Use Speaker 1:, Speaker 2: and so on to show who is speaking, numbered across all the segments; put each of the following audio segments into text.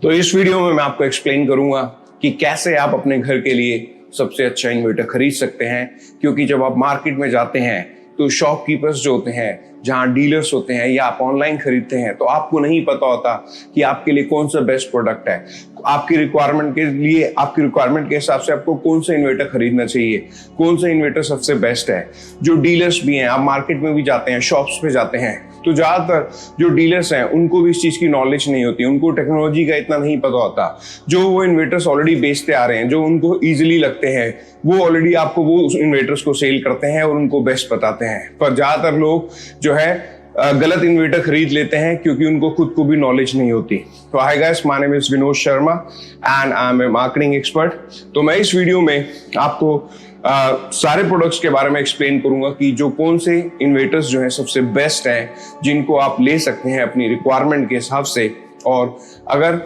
Speaker 1: तो इस वीडियो में मैं आपको एक्सप्लेन करूंगा कि कैसे आप अपने घर के लिए सबसे अच्छा इन्वर्टर खरीद सकते हैं। क्योंकि जब आप मार्केट में जाते हैं तो शॉपकीपर्स जो होते हैं, जहां डीलर्स होते हैं या आप ऑनलाइन खरीदते हैं, तो आपको नहीं पता होता कि आपके लिए कौन सा बेस्ट प्रोडक्ट है। आपकी रिक्वायरमेंट के लिए, आपकी रिक्वायरमेंट के हिसाब से आपको कौन सा इन्वर्टर खरीदना चाहिए, कौन सा इन्वर्टर सबसे बेस्ट है। जो डीलर्स भी हैं, आप मार्केट में भी जाते हैं, शॉप्स पे जाते हैं, तो ज्यादातर जो डीलर्स हैं उनको भी इस चीज की नॉलेज नहीं होती, उनको टेक्नोलॉजी का इतना नहीं पता होता। जो वो इन्वर्टर्स ऑलरेडी बेचते आ रहे हैं, जो उनको इजीली लगते हैं, वो ऑलरेडी आपको वो उस इन्वर्टर्स को सेल करते हैं और उनको बेस्ट बताते हैं। पर ज्यादातर लोग जो है गलत इन्वर्टर खरीद लेते हैं क्योंकि उनको खुद को भी नॉलेज नहीं होती। तो hi guys, my name is Vinod Sharma and I am a marketing expert. तो मैं इस वीडियो में आपको सारे प्रोडक्ट्स के बारे में एक्सप्लेन करूंगा कि जो कौन से इन्वर्टर्स जो है सबसे बेस्ट हैं, जिनको आप ले सकते हैं अपनी रिक्वायरमेंट के हिसाब से। और अगर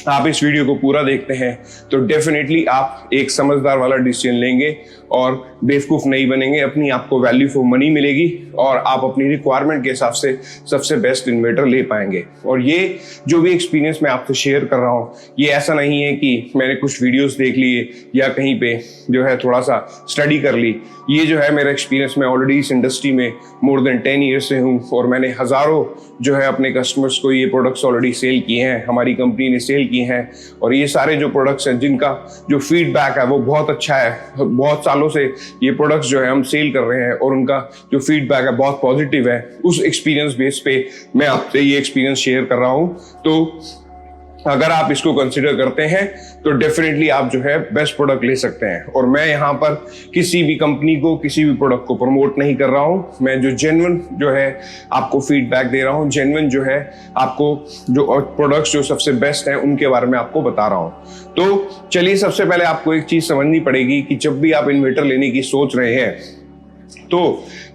Speaker 1: आप इस वीडियो को पूरा देखते हैं तो डेफिनेटली आप एक समझदार वाला डिसीजन लेंगे और बेवकूफ नहीं बनेंगे। अपनी आपको वैल्यू फॉर मनी मिलेगी और आप अपनी रिक्वायरमेंट के हिसाब से सबसे बेस्ट इन्वर्टर ले पाएंगे। और ये जो भी एक्सपीरियंस मैं आपसे शेयर कर रहा हूँ, ये ऐसा नहीं है कि मैंने कुछ वीडियोस देख लिए या कहीं पे जो है थोड़ा सा स्टडी कर ली। ये जो है मेरा एक्सपीरियंस, मैं ऑलरेडी इस इंडस्ट्री में मोर देन 10 ईयर्स से हूँ और मैंने हजारों जो है अपने कस्टमर्स को ये प्रोडक्ट्स ऑलरेडी सेल किए हैं, हमारी कंपनी ने सेल किए हैं। और ये सारे जो प्रोडक्ट्स हैं जिनका जो फीडबैक है वो बहुत अच्छा है, बहुत सालों से ये प्रोडक्ट्स जो है हम सेल कर रहे हैं और उनका जो फीडबैक है बहुत पॉजिटिव है। उस एक्सपीरियंस बेस पे मैं आपसे ये एक्सपीरियंस शेयर कर रहा हूं। तो अगर आप इसको कंसिडर करते हैं तो डेफिनेटली आप जो है बेस्ट प्रोडक्ट ले सकते हैं। और मैं यहाँ पर किसी भी कंपनी को, किसी भी प्रोडक्ट को प्रमोट नहीं कर रहा हूँ। मैं जो जेन्युइन जो है आपको फीडबैक दे रहा हूँ, जेन्युइन जो है आपको जो प्रोडक्ट्स जो सबसे बेस्ट हैं उनके बारे में आपको बता रहा हूँ। तो चलिए, सबसे पहले आपको एक चीज समझनी पड़ेगी कि जब भी आप इन्वर्टर लेने की सोच रहे हैं तो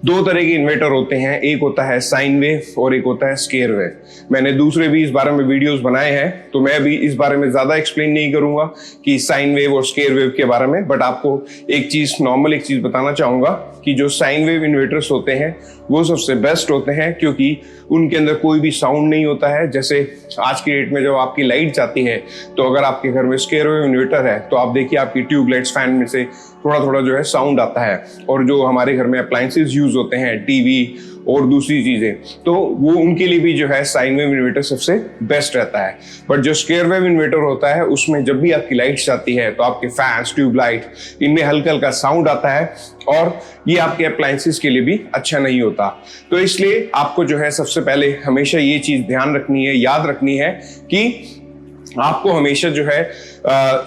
Speaker 1: दो तरह के इन्वर्टर होते हैं। एक होता है साइन वेव और एक होता है स्क्वायर वेव। मैंने दूसरे भी इस बारे में वीडियोस बनाए हैं, तो मैं भी इस बारे में ज्यादा एक्सप्लेन नहीं करूंगा कि साइन वेव और स्क्वायर वेव के बारे में। बट आपको एक चीज बताना चाहूंगा कि जो साइन वेव इन्वर्टर्स होते हैं वो सबसे बेस्ट होते हैं क्योंकि उनके अंदर कोई भी साउंड नहीं होता है। जैसे आज की डेट में जब आपकी लाइट जाती है, तो अगर आपके घर में स्क्वायर वेव इन्वर्टर है तो आप देखिए आपकी ट्यूबलाइट्स, फैन में से थोड़ा थोड़ा जो है साउंड आता है। और जो हमारे घर में अप्लायंसेस यूज होते हैं, टीवी और दूसरी चीजें, तो वो उनके लिए भी जो है साइन वेव इन्वर्टर सबसे बेस्ट रहता है। बट जो स्क्वायर वेव इन्वर्टर होता है उसमें जब भी आपकी लाइट जाती है तो आपके फैंस, ट्यूबलाइट, इनमें हल्का हल्का साउंड आता है और ये आपके अप्लायंसेस के लिए भी अच्छा नहीं होता। तो इसलिए आपको जो है सबसे पहले हमेशा ये चीज ध्यान रखनी है, याद रखनी है कि आपको हमेशा जो है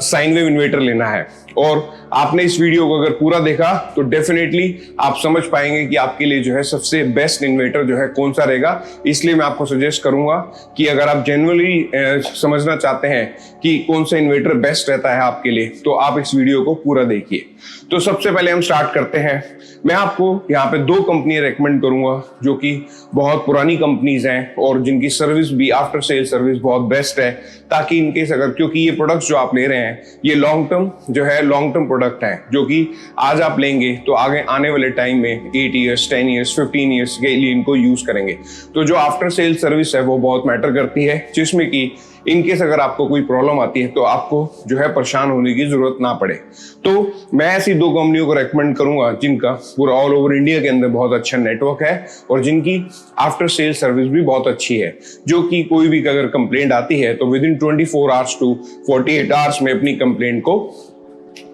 Speaker 1: साइन वेव इन्वर्टर लेना है। और आपने इस वीडियो को अगर पूरा देखा तो डेफिनेटली आप समझ पाएंगे कि आपके लिए जो है सबसे बेस्ट इन्वर्टर जो है कौन सा रहेगा। इसलिए मैं आपको सजेस्ट करूंगा कि अगर आप जेन्युइनली समझना चाहते हैं कि कौन सा इन्वर्टर बेस्ट रहता है आपके लिए, तो आप इस वीडियो को पूरा देखिए। तो सबसे पहले हम स्टार्ट करते हैं। मैं आपको यहाँ पे दो कंपनियां रेकमेंड करूंगा जो कि बहुत पुरानी कंपनीज हैं और जिनकी सर्विस भी, आफ्टर सेल सर्विस बहुत बेस्ट है, ताकि इनकेस अगर, क्योंकि ये प्रोडक्ट्स जो आप ले रहे हैं ये लॉन्ग टर्म प्रोडक्ट है, जो कि आज आप लेंगे तो आगे आने वाले टाइम में 8 ईयर्स, 10 ईयर्स, 15 ईयर्स के लिए इनको यूज करेंगे। तो जो आफ्टर सेल सर्विस है वो बहुत मैटर करती है, जिसमें कि इनकेस अगर आपको कोई प्रॉब्लम आती है तो आपको जो है परेशान होने की जरूरत ना पड़े। तो मैं ऐसी दो कंपनियों को रेकमेंड करूंगा जिनका पूरा ऑल ओवर इंडिया के अंदर बहुत अच्छा नेटवर्क है और जिनकी आफ्टर सेल सर्विस भी बहुत अच्छी है, जो कि कोई भी अगर कंप्लेंट आती है तो within 24 hours to 48 hours में अपनी कंप्लेंट को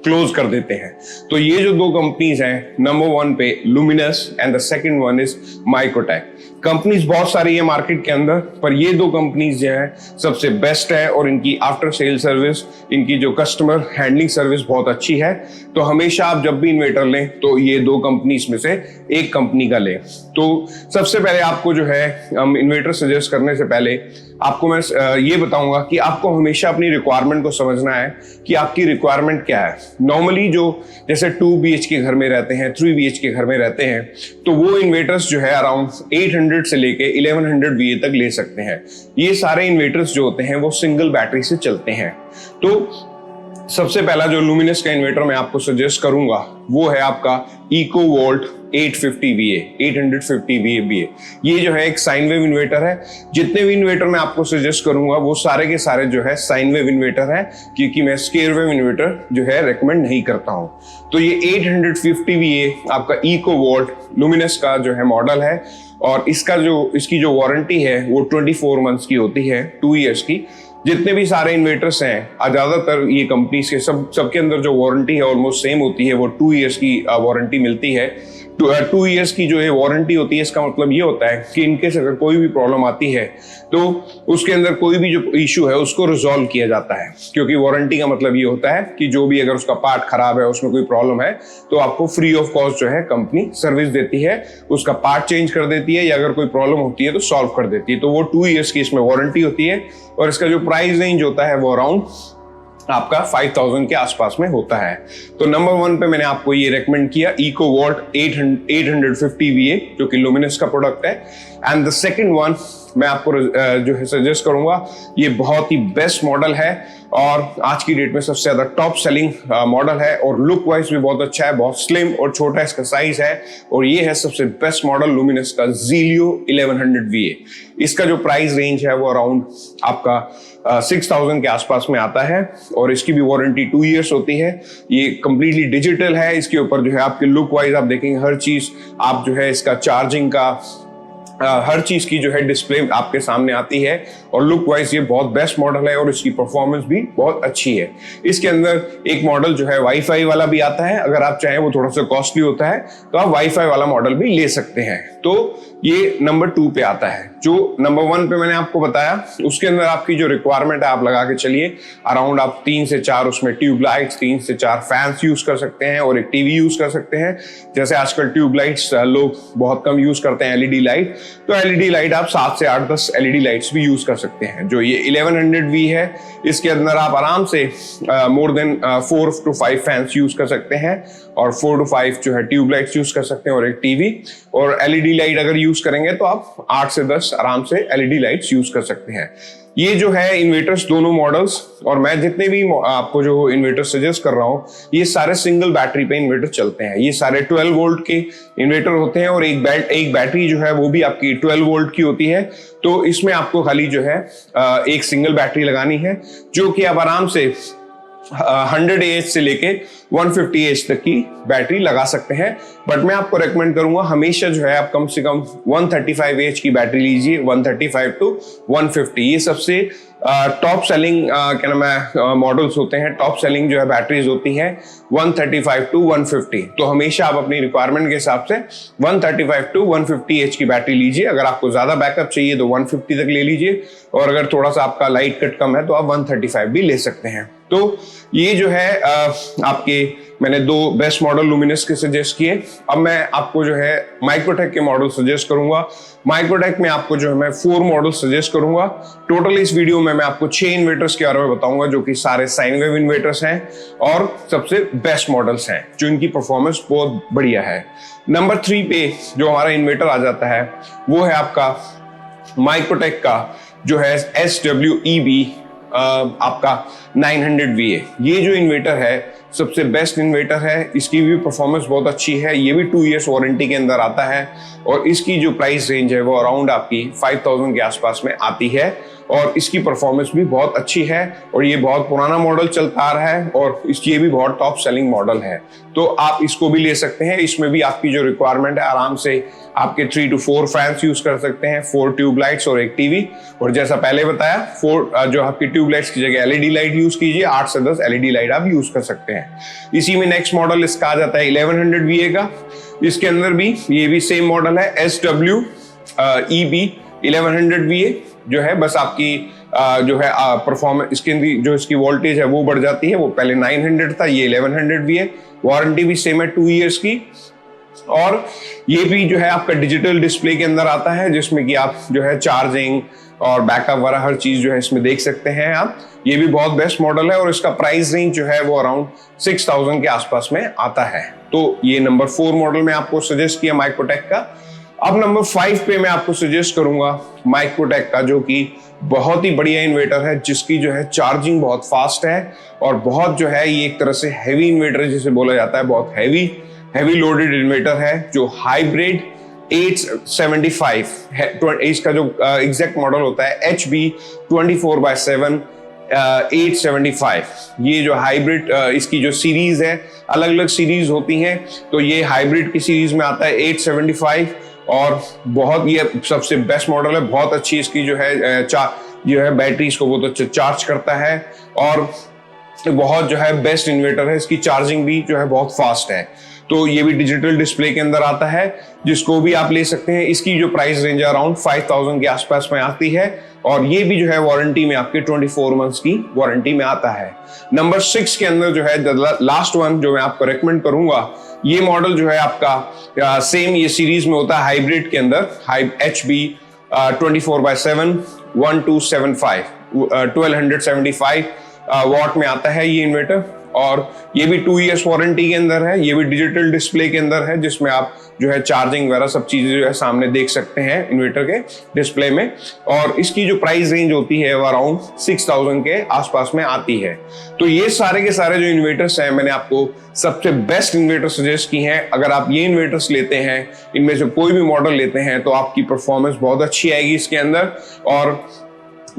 Speaker 1: क्लोज कर देते हैं। तो ये जो दो कंपनीज हैं, नंबर 1 पे luminous and the second one is Microtek. Companies बहुत सारी है मार्केट के अंदर, पर ये दो कंपनीज जो है सबसे बेस्ट है और इनकी आफ्टर सेल सर्विस, इनकी जो कस्टमर हैंडलिंग सर्विस बहुत अच्छी है। तो हमेशा आप जब भी इन्वर्टर लें तो ये दो कंपनीज में से एक कंपनी का लें। तो सबसे पहले आपको जो है इन्वर्टर सजेस्ट करने से पहले आपको मैं ये बताऊंगा कि आपको हमेशा अपनी रिक्वायरमेंट को समझना है कि आपकी रिक्वायरमेंट क्या है। नॉर्मली जो जैसे 2 BHK घर में रहते हैं, 3 BHK घर में रहते हैं, तो वो इन्वर्टर्स जो है अराउंड 800 से लेके 1100 VA तक ले सकते हैं। ये सारे इन्वर्टर्स जो होते हैं वो सिंगल बैटरी से चलते हैं। तो सबसे पहला जो लुमिनस का इन्वर्टर मैं आपको सजेस्ट करूंगा वो है आपका इको वोल्ट 850 VA। ये जो है एक साइन वेव इन्वर्टर है। जितने भी इन्वर्टर मैं आपको सजेस्ट करूंगा वो सारे के सारे जो है साइन वेव इन्वर्टर है, क्योंकि मैं स्क्वायर वेव इन्वर्टर जो है रेकमेंड नहीं करता हूं। तो ये 850 VA आपका इको वोल्ट लुमिनस का जो है मॉडल है, और इसकी जो वारंटी है वो 24 मंथ्स की होती है, 2 इयर्स की। जितने भी सारे इन्वर्टर्स हैं ज्यादातर ये कंपनीज के सबके अंदर जो वारंटी है ऑलमोस्ट सेम होती है, वो 2 इयर्स की वारंटी मिलती है। 2 इयर्स की जो है वारंटी होती है, इसका मतलब ये होता है कि इनकेस अगर कोई भी प्रॉब्लम आती है तो उसके अंदर कोई भी जो इशू है उसको रिजॉल्व किया जाता है, क्योंकि वारंटी का मतलब ये होता है कि जो भी अगर उसका पार्ट खराब है, उसमें कोई प्रॉब्लम है, तो आपको फ्री ऑफ कॉस्ट जो है कंपनी सर्विस देती है, उसका पार्ट चेंज कर देती है, या अगर कोई प्रॉब्लम होती है तो सॉल्व कर देती है। तो वो 2 इयर्स की इसमें वारंटी होती है, और इसका जो प्राइस रेंज होता है वो अराउंड आपका 5000 के आसपास में होता है। तो नंबर 1 पे मैंने आपको ये रेकमेंड किया इको वोल्ट 850 VA, जो कि लुमिनस का प्रोडक्ट है। एंड द सेकंड वन मैं आपको जो है सजेस्ट करूंगा, ये बहुत ही बेस्ट मॉडल है और आज की डेट में सबसे ज्यादा टॉप सेलिंग मॉडल है, और लुक वाइज भी बहुत अच्छा है, बहुत स्लिम और छोटा इसका साइज है, और ये है सबसे बेस्ट मॉडल लुमिनस का Zelio 1100 VA। इसका जो प्राइस रेंज है वो अराउंड आपका 6000 के आसपास में आता है, और इसकी भी वारंटी 2 इयर्स होती है। ये कंप्लीटली डिजिटल है, इसके ऊपर जो है आपके लुक वाइज आप देखेंगे हर चीज, आप जो है इसका चार्जिंग का हर चीज की जो है डिस्प्ले आपके सामने आती है, और लुक वाइज ये बहुत बेस्ट मॉडल है, और इसकी परफॉर्मेंस भी बहुत अच्छी है। इसके अंदर एक मॉडल जो है वाईफाई वाला भी आता है, अगर आप चाहें, वो थोड़ा सा कॉस्टली होता है, तो आप वाईफाई वाला मॉडल भी ले सकते हैं। तो ये नंबर 2 पे आता है। जो नंबर 1 पे मैंने आपको बताया, उसके अंदर आपकी जो रिक्वायरमेंट है आप लगा के चलिए, अराउंड आप 3 से 4 उसमें ट्यूबलाइट्स, 3 से 4 फैंस यूज कर सकते हैं, और एक टीवी यूज कर सकते हैं। जैसे आजकल ट्यूबलाइट्स लोग बहुत कम यूज करते हैं, एलईडी लाइट, तो एलईडी लाइट आप 7 से 8-10 एलईडी लाइट्स भी यूज कर सकते हैं। जो ये 1100 V है, इसके अंदर आप आराम से more than 4 to 5 fans use कर सकते हैं, और 4 to 5 जो है ट्यूबलाइट्स यूज कर सकते हैं, और एक टीवी। और एलईडी लाइट अगर यूज करेंगे तो आप 8 से 10 आराम से एलईडी लाइट्स यूज कर सकते हैं। ये जो है इन्वर्टर्स दोनों मॉडल्स, और मैं जितने भी आपको जो इन्वर्टर सजेस्ट कर रहा हूँ, ये सारे सिंगल बैटरी पे इन्वर्टर चलते हैं। ये सारे 12 वोल्ट के इन्वर्टर होते हैं, और एक बैटरी जो है वो भी आपकी 12 वोल्ट की होती है। तो इसमें आपको खाली जो है एक सिंगल बैटरी लगानी है, जो कि आप आराम से 100 AH से लेके 150 AH तक की बैटरी लगा सकते हैं। बट मैं आपको रेकमेंड करूंगा हमेशा जो है आप कम से कम 135 AH की बैटरी लीजिए, 135 to 150। ये सबसे टॉप सेलिंग क्या नाम है मॉडल्स होते हैं, टॉप सेलिंग जो है बैटरीज होती हैं 135 to 150। तो हमेशा आप अपनी रिक्वायरमेंट के हिसाब से 135 to 150 AH की बैटरी लीजिए। अगर आपको ज्यादा बैकअप चाहिए तो 150 तक ले लीजिए, और अगर थोड़ा सा आपका लाइट कट कम है तो आप 135 भी ले सकते हैं। तो ये जो है आपके मैंने 2 बेस्ट मॉडल लुमिनस के सजेस्ट किए। अब मैं आपको जो है माइक्रोटेक के मॉडल सजेस्ट करूंगा। माइक्रोटेक में आपको जो है मैं 4 मॉडल सजेस्ट करूंगा। टोटल इस वीडियो में मैं आपको 6 इन्वर्टर्स के बारे में बताऊंगा, जो कि सारे साइन वेव इन्वर्टर्स हैं और सबसे बेस्ट मॉडल्स हैं, जो इनकी परफॉर्मेंस बहुत बढ़िया है। नंबर 3 पे जो हमारा इन्वर्टर आ जाता है वो है आपका माइक्रोटेक का जो है SWEB आपका 900 VA। ये जो इन्वर्टर है सबसे बेस्ट इन्वर्टर है, इसकी भी परफॉर्मेंस बहुत अच्छी है। ये भी 2 इयर्स वारंटी के अंदर आता है, और इसकी जो प्राइस रेंज है वो अराउंड आपकी 5000 के आसपास में आती है, और इसकी परफॉर्मेंस भी बहुत अच्छी है, और ये बहुत पुराना मॉडल चलता आ रहा है, और ये भी बहुत टॉप सेलिंग मॉडल है। तो आप इसको भी ले सकते हैं। इसमें भी आपकी जो रिक्वायरमेंट है आराम से आपके 3 to 4 फैंस यूज कर सकते हैं, 4 ट्यूबलाइट्स और एक टीवी। और जैसा पहले बताया 4 जो आपकी ट्यूबलाइट्स की जगह एलईडी लाइट यूज कीजिए, 8 से 10 एलईडी लाइट आप यूज कर सकते हैं। इसी में नेक्स्ट मॉडल इसका आ जाता है 1100 VA का। इसके अंदर भी ये भी सेम मॉडल है SWEB 1100 VA, जो है बस आपकी जो है परफॉर्मेंस इसके जो इसकी वोल्टेज है वो बढ़ जाती है। वो पहले 900 था, ये 1100 VA। वारंटी भी सेम है 2 इयर्स की, और ये भी जो है आपका डिजिटल डिस्प्ले के अंदर आता है, जिसमें कि आप जो है चार्जिंग और बैकअप वगैरह हर चीज जो है इसमें देख सकते हैं आप। ये भी बहुत बेस्ट मॉडल है, और इसका प्राइस रेंज जो है वो अराउंड 6000 के आसपास में आता है। तो ये नंबर 4 मॉडल में आपको सजेस्ट किया माइक्रोटेक का। अब नंबर 5 पे मैं आपको सजेस्ट करूंगा माइक्रोटेक का, जो कि बहुत ही बढ़िया इन्वर्टर है, जिसकी जो है चार्जिंग बहुत फास्ट है, और बहुत जो है ये एक तरह से हैवी इन्वर्टर जिसे बोला जाता है, बहुत हैवी हैवी लोडेड इन्वर्टर है जो हाइब्रिड 875 है। इसका जो एग्जैक्ट मॉडल होता है HB 24/7 875। ये जो हाइब्रिड इसकी जो सीरीज है, अलग अलग सीरीज होती हैं, तो ये हाइब्रिड की सीरीज में आता है 875 और बहुत ये सबसे बेस्ट मॉडल है। बहुत अच्छी इसकी जो है बैटरी इसको बहुत अच्छा चार्ज करता है और बहुत जो है बेस्ट इन्वर्टर है। इसकी चार्जिंग भी जो है बहुत फास्ट है। तो ये भी डिजिटल डिस्प्ले के अंदर आता है, जिसको भी आप ले सकते हैं। इसकी जो प्राइस रेंज है अराउंड 5000 के आसपास में आती है और ये भी जो है वारंटी में आपके 24 मंथ्स की वारंटी में आता है। नंबर 6 के अंदर जो है लास्ट वन जो मैं आपको रेकमेंड करूंगा, ये मॉडल जो है आपका सेम ये सीरीज में होता है हाइब्रिड के अंदर, HB 24/7 1275 वॉट में आता है ये इन्वर्टर और ये भी 2 इयर्स वारंटी के अंदर है। ये भी डिजिटल डिस्प्ले के अंदर है, जिसमें आप जो है चार्जिंग वगैरह सब चीजें जो है सामने देख सकते हैं इन्वर्टर के डिस्प्ले में। और इसकी जो प्राइस रेंज होती है वो अराउंड 6000 के आसपास में आती है। तो ये सारे के सारे जो इन्वर्टर्स हैं, मैंने आपको सबसे बेस्ट इन्वर्टर सजेस्ट की हैं। अगर आप ये इन्वर्टर्स लेते हैं, इनमें से कोई भी मॉडल लेते हैं, तो आपकी परफॉर्मेंस बहुत अच्छी आएगी इसके अंदर और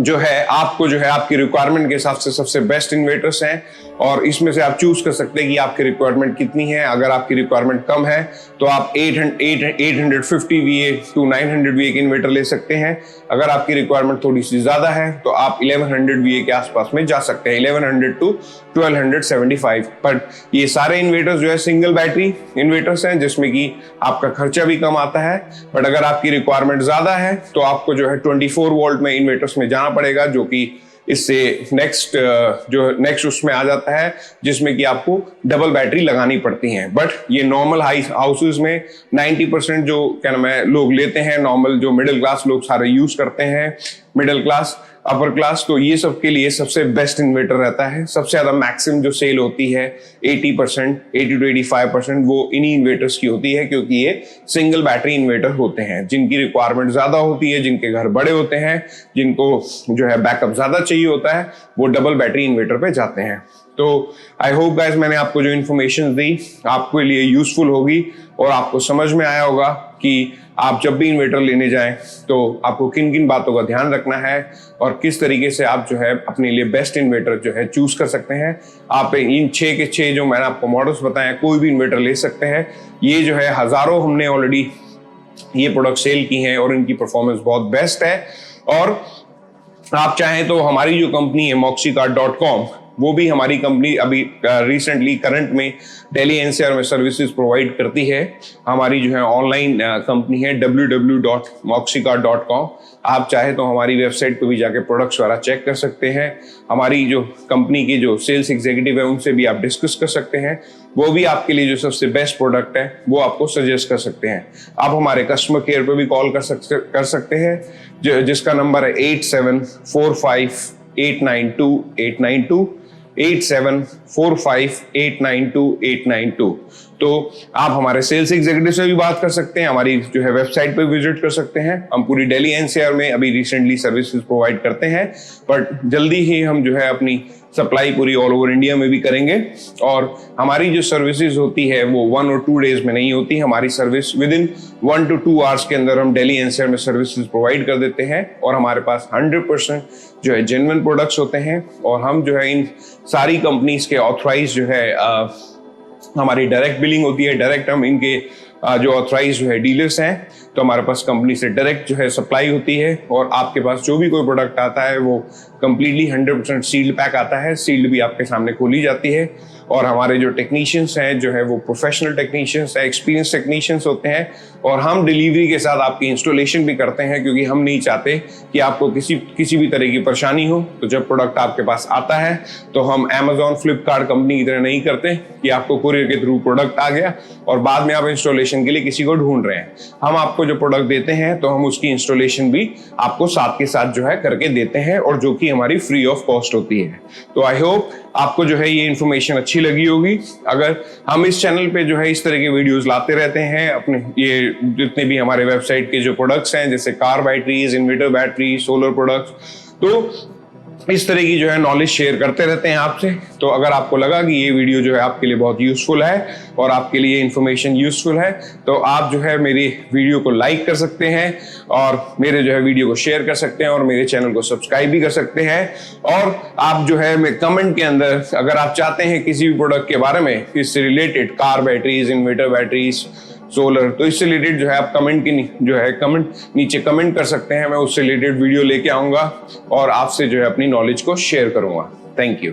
Speaker 1: जो है आपको जो है आपकी रिक्वायरमेंट के हिसाब से सबसे बेस्ट इन्वर्टर्स हैं और इसमें से आप चूज कर सकते हैं कि आपकी रिक्वायरमेंट कितनी है। अगर आपकी रिक्वायरमेंट कम है तो आप 850 VA to 900 VA के इन्वर्टर ले सकते हैं। अगर आपकी रिक्वायरमेंट थोड़ी सी ज्यादा है तो आप 1100 VA के आसपास में जा सकते हैं, 1100 to 1275। बट ये सारे इन्वर्टर्स जो है सिंगल बैटरी इन्वर्टर्स हैं, जिसमें कि आपका खर्चा भी कम आता है। बट अगर आपकी रिक्वायरमेंट ज्यादा है तो आपको जो है 24 वोल्ट में इन्वर्टर्स में जाना पड़ेगा, जो कि इससे नेक्स्ट उसमें आ जाता है, जिसमें कि आपको डबल बैटरी लगानी पड़ती है। बट ये नॉर्मल हाउसेस में 90% जो क्या नाम है लोग लेते हैं, नॉर्मल जो मिडिल क्लास लोग सारे यूज करते हैं, मिडिल क्लास अपर क्लास, तो ये सब के लिए सबसे बेस्ट इन्वर्टर रहता है। सबसे ज्यादा मैक्सिमम जो सेल होती है 80% 80 to 85% वो इन्हीं इन्वर्टर्स की होती है, क्योंकि ये सिंगल बैटरी इन्वर्टर होते हैं जिनकी रिक्वायरमेंट ज्यादा होती है, जिनके घर बड़े होते हैं, जिनको जो है बैकअप ज्यादा चाहिए होता है, वो डबल बैटरी इन्वर्टर पे जाते हैं। तो आई होप गाइस मैंने आपको जो इन्फॉर्मेशन दी आपके लिए यूजफुल होगी और आपको समझ में आया होगा कि आप जब भी इन्वर्टर लेने जाएं तो आपको किन किन बातों का ध्यान रखना है और किस तरीके से आप जो है अपने लिए बेस्ट इन्वर्टर जो है चूज कर सकते हैं। आप इन 6 के 6 जो मैंने आपको मॉडल्स बताए हैं, कोई भी इन्वर्टर ले सकते हैं। ये जो है हजारों हमने ऑलरेडी ये प्रोडक्ट सेल की हैं और इनकी परफॉर्मेंस बहुत बेस्ट है। और आप चाहें तो हमारी जो कंपनी है moxicart.com, वो भी हमारी कंपनी अभी रिसेंटली करंट में दिल्ली एनसीआर में सर्विसेज प्रोवाइड करती है। हमारी जो है ऑनलाइन कंपनी है www.moxicart.com। आप चाहे तो हमारी वेबसाइट पे भी जाके प्रोडक्ट्स वगैरह चेक कर सकते हैं। हमारी जो कंपनी के जो सेल्स एग्जीक्यूटिव है उनसे भी आप डिस्कस कर सकते हैं, वो भी आपके लिए जो सबसे बेस्ट प्रोडक्ट है वो आपको सजेस्ट कर सकते हैं। आप हमारे कस्टमर केयर पे भी कॉल कर सकते हैं, जिसका नंबर है 8745892892 8745892892। तो आप हमारे सेल्स एग्जीक्यूटिव से भी बात कर सकते हैं, हमारी जो है वेबसाइट पे विजिट कर सकते हैं। हम पूरी दिल्ली एनसीआर में अभी रिसेंटली सर्विसेज प्रोवाइड करते हैं, बट जल्दी ही हम जो है अपनी सप्लाई पूरी ऑल ओवर इंडिया में भी करेंगे। और हमारी जो सर्विसेज होती है वो 1 और 2 डेज में नहीं होती। हमारी service with in 1 to 2 hours के अंदर हम दिल्ली एनसीआर में सर्विसेज प्रोवाइड कर देते हैं और हमारे पास 100% जो है जेन्युइन प्रोडक्ट्स होते हैं। और हम जो है इन सारी कंपनीज के ऑथराइज जो है हमारी डायरेक्ट बिलिंग होती है। डायरेक्ट हम इनके जो ऑथराइज जो है डीलर्स हैं, तो हमारे पास कंपनी से डायरेक्ट जो है सप्लाई होती है और आपके पास जो भी कोई प्रोडक्ट आता है वो कंप्लीटली 100% सील्ड पैक आता है। सील्ड भी आपके सामने खोली जाती है और हमारे जो टेक्नीशियंस हैं जो है वो प्रोफेशनल टेक्नीशियंस हैं, एक्सपीरियंस टेक्नीशियंस होते हैं। और हम डिलीवरी के साथ आपकी इंस्टॉलेशन भी करते हैं, क्योंकि हम नहीं चाहते कि आपको किसी भी तरह की परेशानी हो। तो जब प्रोडक्ट आपके पास आता है तो हम Amazon फ्लिपकार्ट कंपनी की तरह नहीं करते कि आपको कुरियर के थ्रू प्रोडक्ट आ गया और बाद में आप इंस्टॉलेशन के लिए किसी को ढूंढ रहे हैं। हम आपको जो प्रोडक्ट देते हैं तो हम उसकी इंस्टॉलेशन भी आपको साथ के साथ जो है करके देते हैं, और जो कि हमारी फ्री ऑफ कॉस्ट होती है। तो आई होप आपको जो है ये इन्फॉर्मेशन अच्छी लगी होगी। अगर हम इस चैनल पे जो है इस तरह के वीडियोस लाते रहते हैं, अपने ये जितने भी हमारे वेबसाइट के जो प्रोडक्ट्स हैं, जैसे car batteries, inverter battery, solar products, तो इस तरह की जो है नॉलेज शेयर करते रहते हैं आपसे। तो अगर आपको लगा कि ये वीडियो जो है आपके लिए बहुत यूजफुल है और आपके लिए इन्फॉर्मेशन यूजफुल है, तो आप जो है मेरी वीडियो को लाइक कर सकते हैं और मेरे जो है वीडियो को शेयर कर सकते हैं और मेरे चैनल को सब्सक्राइब भी कर सकते हैं। और आप जो है मैं कमेंट के अंदर अगर आप चाहते हैं किसी भी प्रोडक्ट के बारे में, इससे related car batteries, inverter batteries, solar, तो इससे रिलेटेड जो है आप कमेंट नीचे कमेंट कर सकते हैं। मैं उससे रिलेटेड वीडियो लेके आऊंगा और आपसे जो है अपनी नॉलेज को शेयर करूंगा। Thank you.